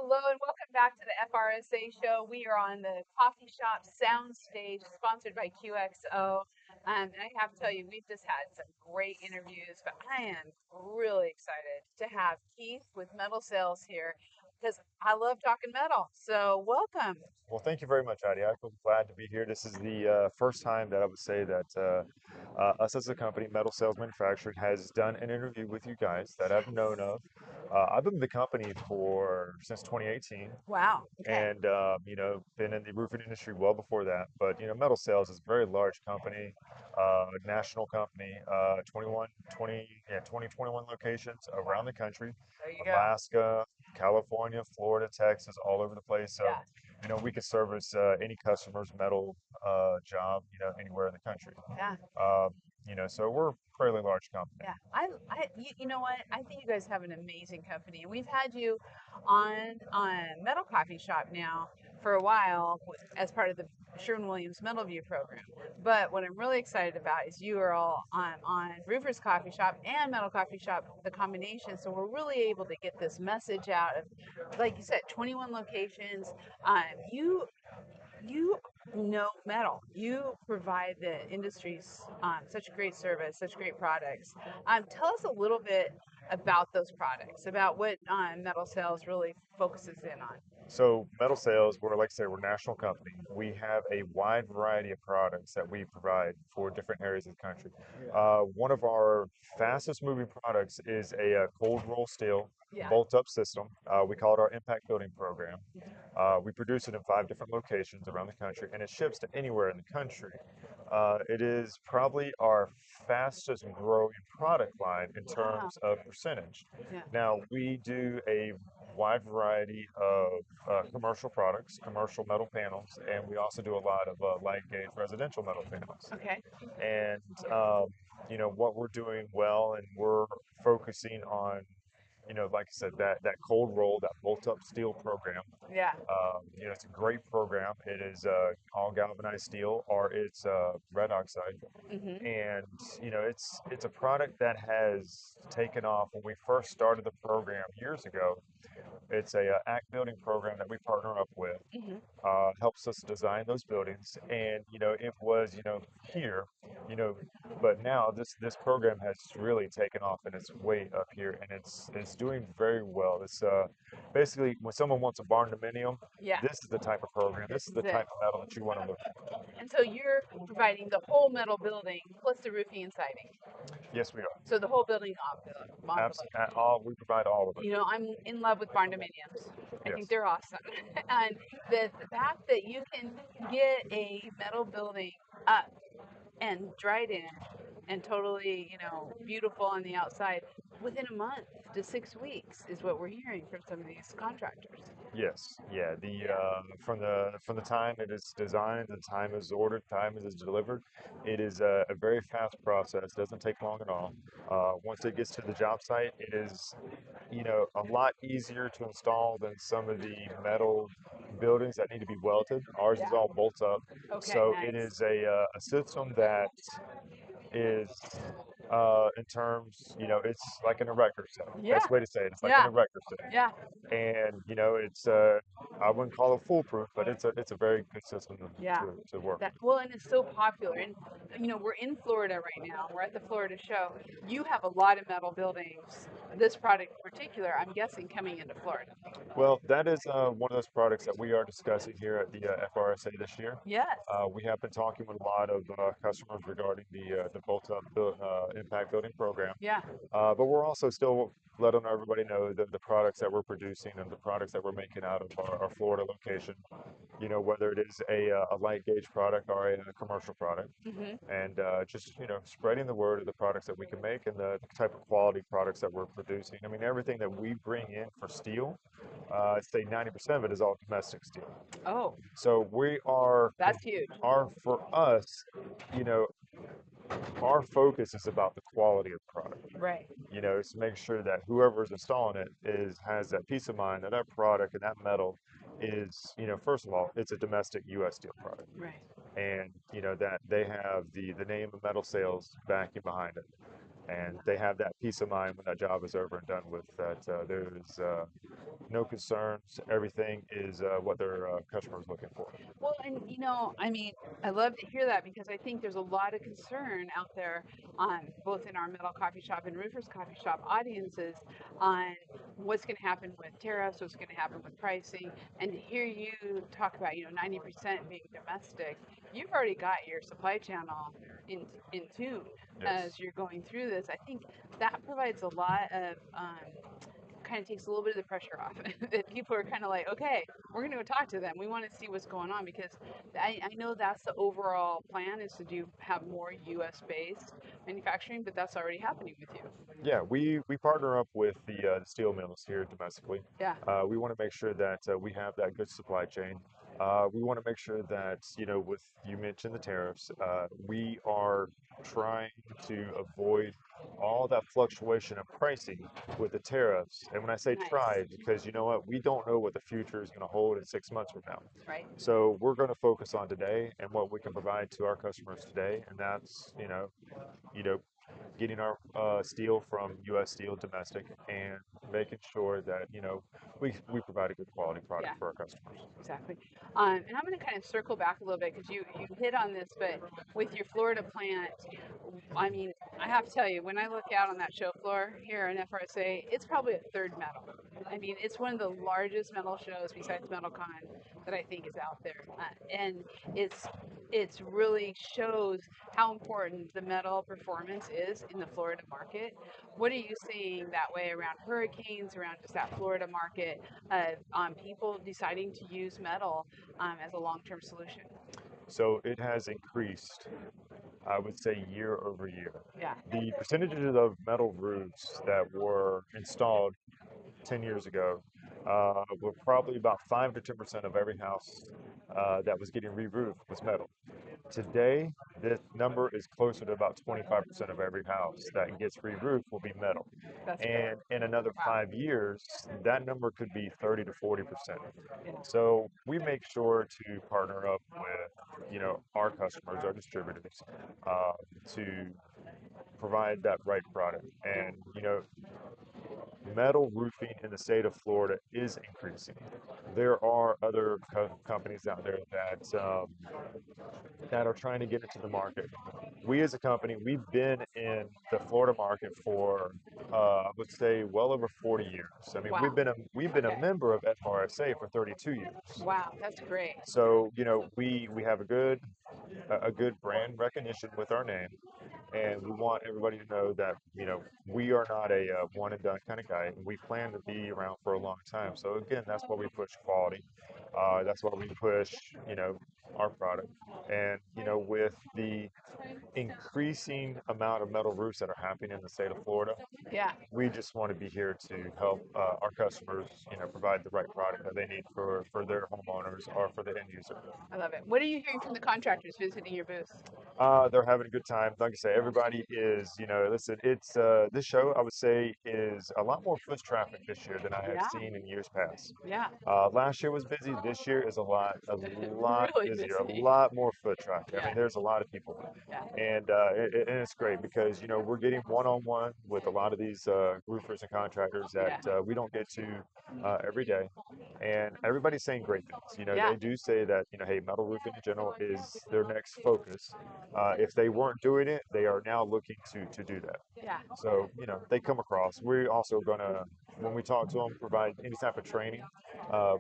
Hello and welcome back to the FRSA show. We are on the coffee shop soundstage sponsored by QXO. And I have to tell you, we've just had some great interviews, but I am really excited to have Keith with Metal Sales here because I love talking metal. So welcome. Well, thank you very much, Adi. I'm glad to be here. This is the first time that I would say that us as a company, Metal Sales Manufacturing, has done an interview with you guys that I've known of. I've been with the company for since 2018, Wow. Okay. and been in the roofing industry well before that. But Metal Sales is a very large company, national company, 21 locations around the country, There you go. Alaska, California, Florida, Texas, all over the place. So, Yeah. we can service any customer's metal job, anywhere in the country. Yeah. Um, so we're a fairly large company. Yeah, you know what? I think you guys have an amazing company, and we've had you on Metal Coffee Shop now for a while as part of the Sherwin-Williams Metal View program. But what I'm really excited about is you are all on Roofers Coffee Shop and Metal Coffee Shop, the combination. So we're really able to get this message out of, like you said, 21 locations. Um, you you know metal. You provide the industries such great service, such great products. Tell us a little bit about those products, about what metal sales really focuses in on. So metal sales, like I said, we're a national company. We have a wide variety of products that we provide for different areas of the country. One of our fastest moving products is a cold roll steel Yeah. bolt up system. We call it our impact building program. We produce it in 5 different locations around the country, and it ships to anywhere in the country. It is probably our fastest growing product line in Wow. terms of percentage. Yeah. Now, we do a wide variety of commercial products, commercial metal panels, and we also do a lot of light gauge residential metal panels. Okay. And what we're doing well, and we're focusing on, like I said, that cold roll, that bolt up steel program. Yeah. It's a great program. It is all galvanized steel, or it's red oxide, Hmm. and it's a product that has taken off. When we first started the program years ago, it's a act building program that we partner up with. Hmm. Helps us design those buildings, and it was here, you know, but now this program has really taken off and it's way up here, and it's doing very well. It's basically when someone wants a barn dominium, Yeah. this is the type of program, this This is is the it. type of metal that you want to look at. And so you're providing the whole metal building plus the roofing and siding. Yes, we are. So the whole building envelope. Absolutely, all we provide all of it. I'm in love with barn dominiums. I think Yes. they're awesome. And the fact that you can get a metal building up and dried in and totally, beautiful on the outside within a month to 6 weeks is what we're hearing from some of these contractors. Yes, yeah. The Yeah. from the time it is designed, the time is ordered, time it is delivered, it is a very fast process. Doesn't take long at all. Once it gets to the job site, it is a lot easier to install than some of the metal buildings that need to be welded. Ours Yeah. is all bolt up, Okay, so it nice. is a system that is in terms, it's like an erector set. Yeah. Best way to say it, it's like an Yeah. erector set, Yeah. and it's I wouldn't call it foolproof, but it's a very good system Yeah. to work That with. well, and it's so popular. And we're in Florida right now. We're at the Florida show. You have a lot of metal buildings. This product in particular, I'm guessing, coming into Florida. Well, that is one of those products that we are discussing here at the FRSA this year. Yes. We have been talking with a lot of customers regarding the bolt-up impact building program. Yeah. But we're also still letting everybody know the products that we're producing and the products that we're making out of our Florida location. Whether it is a light gauge product or a commercial product, Hmm. and just spreading the word of the products that we can make and the type of quality products that we're producing. I mean, everything that we bring in for steel, I'd say 90% of it is all domestic steel. Oh, So that's huge. for us, you know, our focus is about the quality of the product. Right. It's to make sure that whoever is installing it has that peace of mind that that product and that metal is, first of all, it's a domestic U.S. steel product, Right. and that they have the name of metal sales backing behind it. and they have that peace of mind when that job is over and done with. That there's no concerns. Everything is what their customer is looking for. Well, and I mean, I love to hear that because I think there's a lot of concern out there on both in our metal coffee shop and roofers coffee shop audiences on what's going to happen with tariffs, what's going to happen with pricing, and to hear you talk about 90% being domestic, you've already got your supply channel in tune Yes. as you're going through this. I think that provides a lot of kind of takes a little bit of the pressure off. That people are kind of like, okay, we're going to go talk to them. We want to see what's going on because I know that's the overall plan is to have more U.S. based manufacturing, but that's already happening with you. Yeah, we partner up with the steel mills here domestically. Yeah, We want to make sure that we have that good supply chain. We want to make sure that, with you mentioned the tariffs, we are trying to avoid all that fluctuation of pricing with the tariffs. And when I say nice, try, because you know what, we don't know what the future is going to hold in 6 months from now. right? So we're going to focus on today and what we can provide to our customers today, and that's, you know, getting our steel from U.S. Steel domestic and making sure that we provide a good quality Yeah. product for our customers. Exactly. And I'm going to kind of circle back a little bit because you hit on this, but with your Florida plant, I mean, I have to tell you, when I look out on that show floor here in FRSA, it's probably a third metal. I mean, it's one of the largest metal shows besides MetalCon that I think is out there, and it's really shows how important the metal performance is in the Florida market. What are you seeing that way around hurricanes, around just that Florida market? People deciding to use metal as a long-term solution. So it has increased, I would say, year over year. Yeah. The percentages of metal roofs that were installed 10 years ago were probably about 5 to 10% of every house that was getting re-roofed was metal. Today, this number is closer to about 25% of every house that gets re-roofed will be metal. That's great. And in another Wow. 5 years, that number could be 30 to 40%. Yeah. So we make sure to partner up with, our customers, our distributors, uh, to provide that right product. Yeah. And, metal roofing in the state of Florida is increasing. There are other companies out there that are trying to get into the market. We as a company, we've been in the Florida market for, I would say, well over 40 years. I mean, Wow. we've been a Okay. member of FRSA for 32 years. Wow. That's great. So, we have a good brand recognition with our name, and we want everybody to know that we are not a one and done kind of guy. We plan to be around for a long time. So again, that's why we push quality. That's why we push our product. And with the increasing amount of metal roofs that are happening in the state of Florida, Yeah. we just want to be here to help our customers, provide the right product that they need for their homeowners or for the end user. I love it. What are you hearing from the contractors visiting your booth? They're having a good time. Like I say, everybody is, listen, it's this show I would say is a lot more foot traffic this year than I have Yeah. seen in years past. Yeah. Last year was busy. This year is a lot Really busier, a busy. lot more foot traffic. I Yeah. mean, there's a lot of people, Yeah. and and it's great because we're getting one-on-one with a lot of these roofers and contractors that Yeah. we don't get to every day, and everybody's saying great things. Yeah. They do say that hey, metal roofing in general is their next focus. If they weren't doing it, they are now looking to do that. Yeah. So, they come across. We're also gonna, when we talk to them, provide any type of training.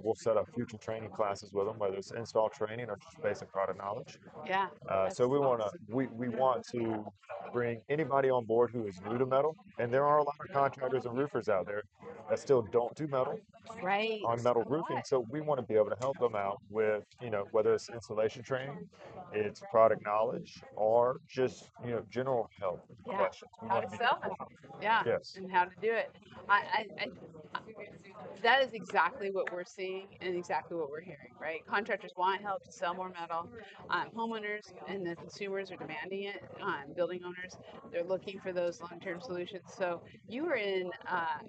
We'll set up future training classes with them, whether it's install training or just basic product knowledge. Yeah. So That's we want to awesome. we want to bring anybody on board who is new to metal, and there are a lot of contractors and roofers out there that still don't do metal Right. on metal A roofing. lot. So we want to be able to help them out with, whether it's installation training, it's product knowledge, or just, general help Yeah. questions. We How want to to be there sell for it. them. Yeah. Yes. And how to do it. I that is exactly what we're seeing and exactly what we're hearing, right? Contractors want help to sell more metal. Homeowners and the consumers are demanding it. Building owners, they're looking for those long-term solutions. So you are in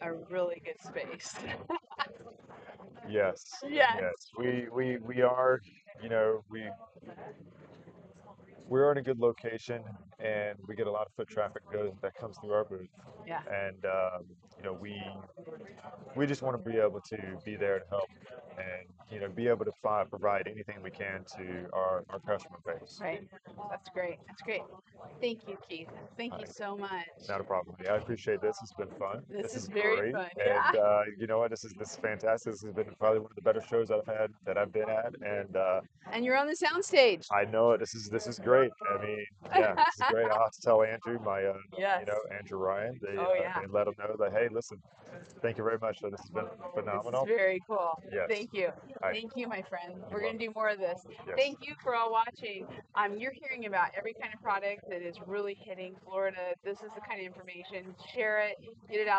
a really good space. Yes. Yes. Yes. We are, we we're in a good location, and we get a lot of foot traffic that comes through our booth, Yeah. and we just want to be able to be there to help, and be able to provide anything we can to our customer base. Right. That's great. That's great. Thank you, Keith. Thank All you right, so much. not a problem. Yeah, I appreciate this. It's been fun. This This is is very great, fun. and Yeah. you know what? This is fantastic. This has been probably one of the better shows I've been at, and And you're on the soundstage. I know it. This is great. I mean, yeah, this is great. I'll have to tell Andrew, Yes. Andrew Ryan, Oh, yeah. and let him know that, hey, listen, thank you very much. So this has been This is phenomenal. very cool. Yes. Thank you. All right. Thank you, my friend. You're We're going to welcome. do more of this. Yes. Thank you for all watching. You're hearing about every kind of product that is really hitting Florida. This is the kind of information. Share it, get it out.